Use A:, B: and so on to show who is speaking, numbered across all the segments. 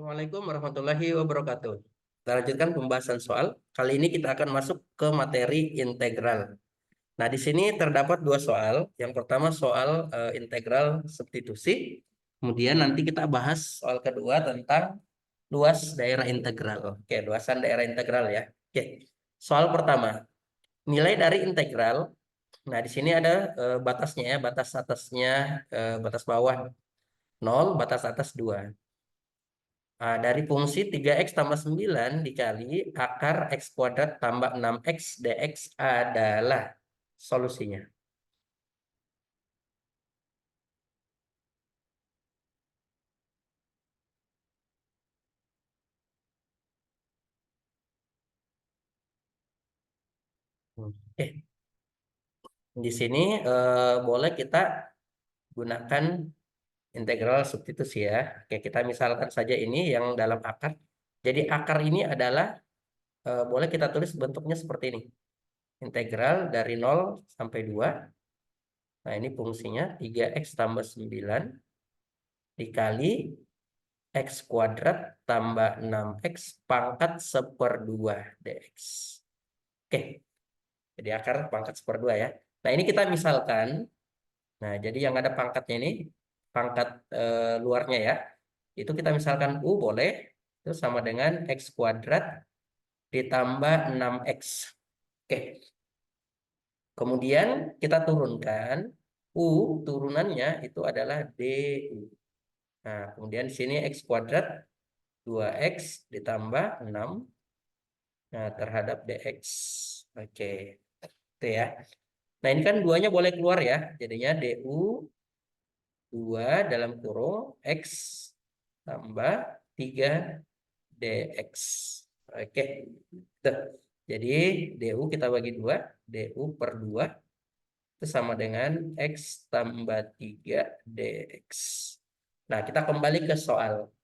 A: Assalamualaikum warahmatullahi wabarakatuh. Kita lanjutkan pembahasan soal. Kali ini kita akan masuk ke materi integral. Nah, di sini terdapat dua soal. Yang pertama soal integral substitusi. Kemudian nanti kita bahas soal kedua tentang luas daerah integral. Oke, luasan daerah integral ya. Oke. Soal pertama, nilai dari integral. Nah, di sini ada batasnya ya, batas atasnya, batas bawah 0, batas atas 2. Nah, dari fungsi 3x tambah 9 dikali akar x kuadrat tambah 6x dx adalah solusinya. Oke, di sini boleh kita gunakan integral substitusi ya. Oke, kita misalkan saja ini yang dalam akar. Jadi akar ini adalah boleh kita tulis bentuknya seperti ini. Integral dari 0 sampai 2. Nah, ini fungsinya 3x tambah 9 dikali x kuadrat tambah 6x pangkat 1/2 dx. Oke, jadi akar pangkat 1/2 ya. Nah, ini kita misalkan. Nah, jadi yang ada pangkatnya ini, pangkat luarnya ya. Itu kita misalkan U boleh. Itu sama dengan x kuadrat ditambah 6x. Oke, kemudian kita turunkan. U turunannya itu adalah DU. Nah, kemudian di sini x kuadrat 2x ditambah 6. Nah, terhadap dx. Oke, itu ya. Nah, ini kan duanya boleh keluar ya. Jadinya du 2 dalam kurung x tambah 3 dx. Oke. Tuh. Jadi du kita bagi 2, du per 2 itu sama dengan x tambah 3 dx. Nah, kita kembali ke soal.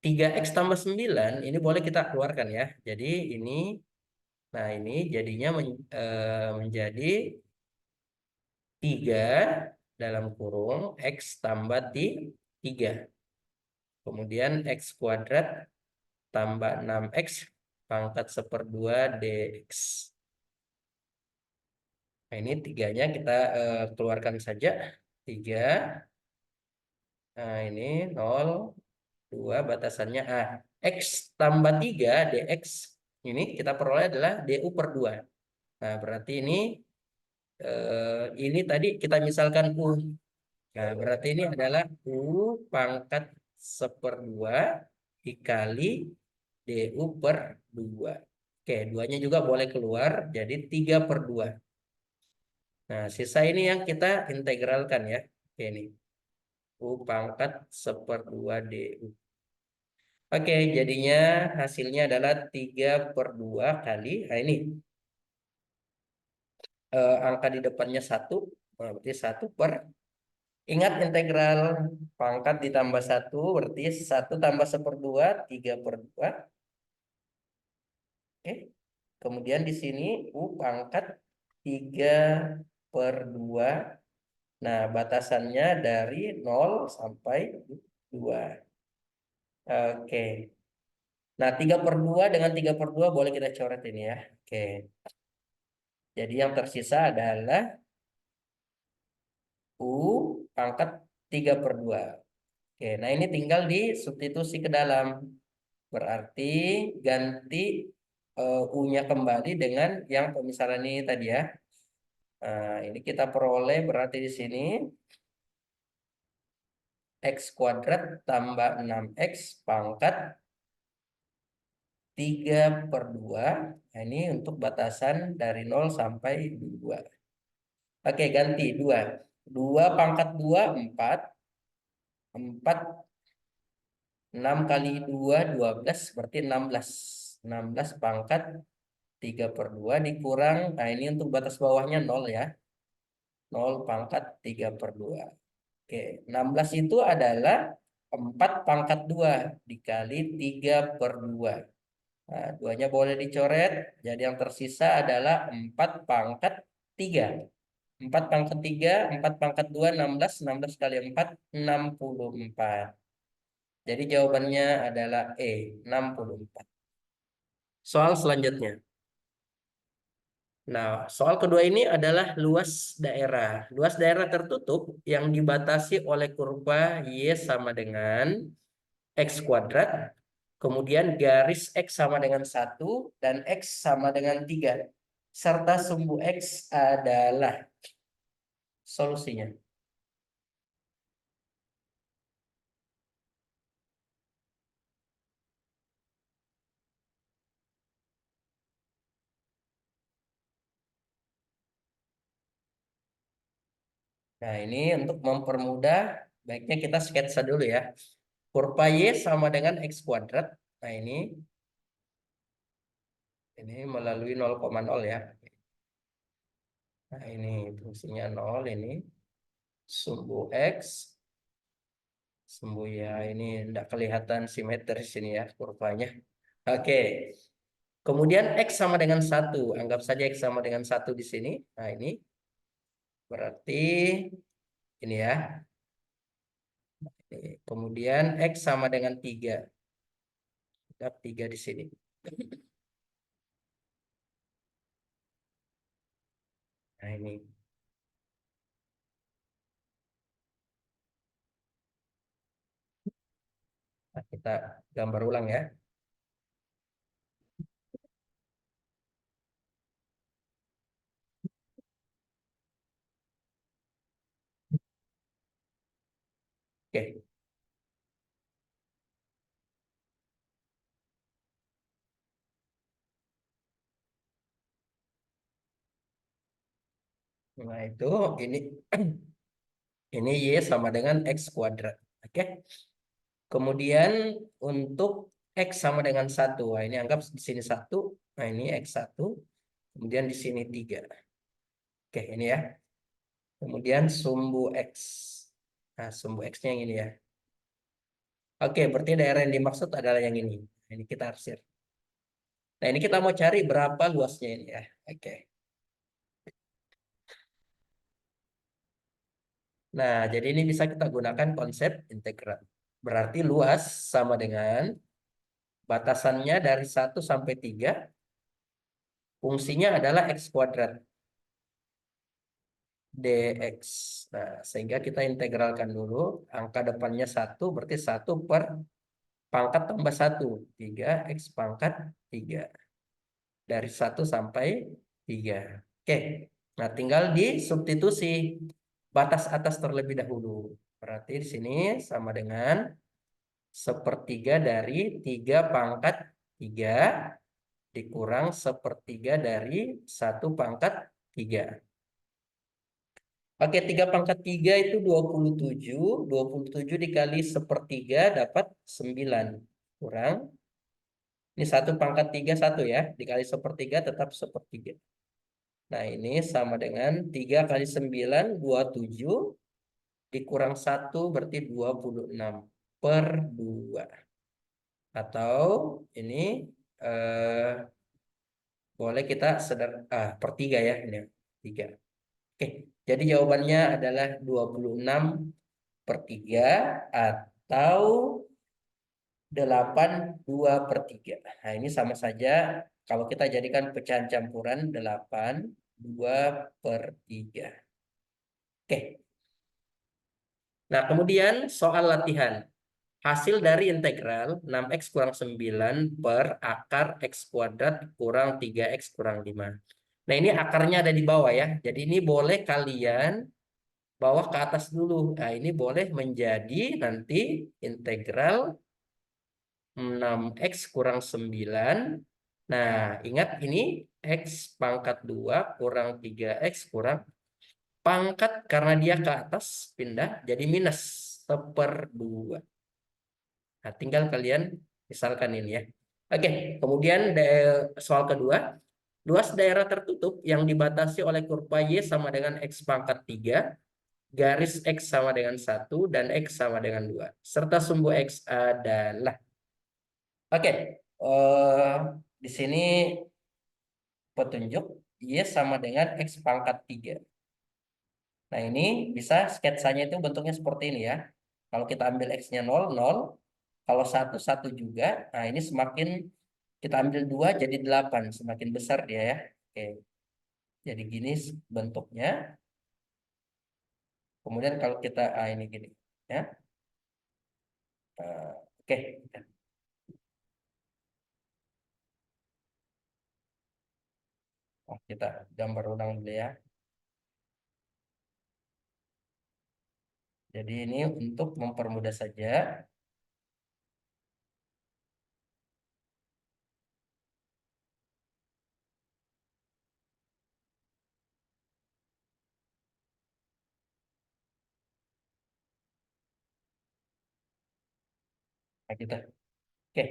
A: 3x tambah 9 ini boleh kita keluarkan ya. Jadi ini, nah ini jadinya menjadi 3 dalam kurung x tambah 3. Kemudian x kuadrat tambah 6x pangkat 1/2 dx. Nah, ini tiganya kita keluarkan saja. 3. Nah, ini 0, 2 batasannya A. X tambah 3 dx. Ini kita peroleh adalah du per 2. Nah, berarti ini tadi kita misalkan U. Nah, berarti ini adalah U pangkat 1/2 dikali DU per 2. Oke, duanya juga boleh keluar, jadi 3/2. Nah, sisa ini yang kita integralkan ya. Oke, ini U pangkat 1/2 DU. Oke, jadinya hasilnya adalah 3/2 kali. Nah, ini angka di depannya 1. Nah, berarti 1 per. Ingat integral pangkat ditambah 1 berarti 1 tambah 1/2 3/2. Oke. Kemudian di sini U pangkat 3/2. Nah, batasannya dari 0 sampai 2. Oke. Nah, 3/2 dengan 3/2 boleh kita coret ini ya. Oke. Jadi yang tersisa adalah U pangkat 3/2. Oke, nah ini tinggal disubstitusi ke dalam. Berarti ganti U-nya kembali dengan yang pemisahan ini tadi ya. Nah, ini kita peroleh berarti di sini x kuadrat tambah 6x pangkat 3/2. Nah, ini untuk batasan dari 0 sampai 2. Oke, ganti 2. 2 pangkat 2, 4. 4, 6 kali 2, 12. Berarti 16. 16 pangkat 3/2 dikurang. Nah, ini untuk batas bawahnya 0 ya. 0 pangkat 3/2. Oke, 16 itu adalah 4 pangkat 2 dikali 3/2. Nah, duanya boleh dicoret. Jadi yang tersisa adalah 4 pangkat 3. 4 pangkat 3, 4 pangkat 2, 16. 16 kali 4, 64. Jadi jawabannya adalah E, 64. Soal selanjutnya. Nah, soal kedua ini adalah luas daerah. Luas daerah tertutup yang dibatasi oleh kurva Y sama dengan X kuadrat. Kemudian garis X sama dengan 1 dan X sama dengan 3. Serta sumbu X adalah solusinya. Nah, ini untuk mempermudah, baiknya kita sketsa dulu ya. Kurva Y sama dengan X kuadrat. Nah, ini melalui 0,0 ya. Nah, ini fungsinya 0, ini sumbu X, sumbu ya, ini tidak kelihatan simetris ini ya kurvanya. Oke, kemudian X sama dengan 1. Anggap saja X sama dengan 1 di sini. Nah, ini berarti ini ya. Kemudian X sama dengan 3. Anggap 3 di sini. Nah, ini. Nah, kita gambar ulang ya. Oke. Nah, itu ini ini Y sama dengan X kuadrat. Oke. Kemudian untuk X sama dengan 1. Nah, ini anggap di sini 1. Nah, ini X1. Kemudian di sini 3. Oke, ini ya. Kemudian sumbu X. Nah, sumbu X-nya yang ini ya. Oke, berarti daerah yang dimaksud adalah yang ini. Nah, ini kita arsir. Nah, ini kita mau cari berapa luasnya ini ya. Oke. Nah, jadi ini bisa kita gunakan konsep integral. Berarti luas sama dengan batasannya dari 1 sampai 3. Fungsinya adalah X kuadrat dx. Nah, sehingga kita integralkan dulu. Angka depannya 1, berarti 1 per pangkat tambah 1. 3, X pangkat 3. Dari 1 sampai 3. Oke, nah tinggal disubstitusi batas atas terlebih dahulu. Berarti di sini sama dengan 1/3 dari 3 pangkat 3 dikurang 1/3 dari 1/3. Oke, 3/3 itu 27. 27 dikali 1/3 dapat 9. Kurang. Ini 1/3 1 ya. Dikali 1/3 tetap 1/3. Nah, ini sama dengan 3 kali 9, 27. Dikurang 1 berarti 26 per 2. Atau ini eh, boleh kita per 3 ya. Ini 3. Oke, jadi jawabannya adalah 26/3 atau 82/3. Nah, ini sama saja kalau kita jadikan pecahan campuran 82/3. Oke, nah kemudian soal latihan. Hasil dari integral 6x kurang 9 per akar x kuadrat kurang 3x kurang 5. Nah, ini akarnya ada di bawah ya. Jadi ini boleh kalian bawah ke atas dulu. Nah, ini boleh menjadi nanti integral 6x kurang 9. Nah, ingat ini x pangkat 2 kurang 3x kurang pangkat karena dia ke atas pindah jadi minus 1/2. Nah, tinggal kalian misalkan ini ya. Oke, kemudian soal kedua. Luas daerah tertutup yang dibatasi oleh kurva Y sama dengan X pangkat 3, garis X sama dengan 1, dan X sama dengan 2. Serta sumbu X adalah. Oke, di sini petunjuk Y sama dengan X pangkat 3. Nah, ini bisa sketsanya itu bentuknya seperti ini ya. Kalau kita ambil X-nya 0, 0. Kalau satu satu juga, nah ini semakin kita ambil 2 jadi 8, semakin besar dia ya. Oke, jadi gini bentuknya. Kemudian kalau kita, ini gini ya. Oke, kita gambar ulang dulu ya. Jadi ini untuk mempermudah saja. Nah, kita, oke,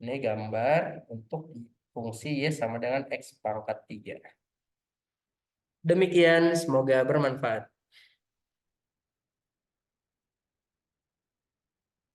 A: ini gambar untuk fungsi Y sama dengan X pangkat 3. Demikian, semoga bermanfaat.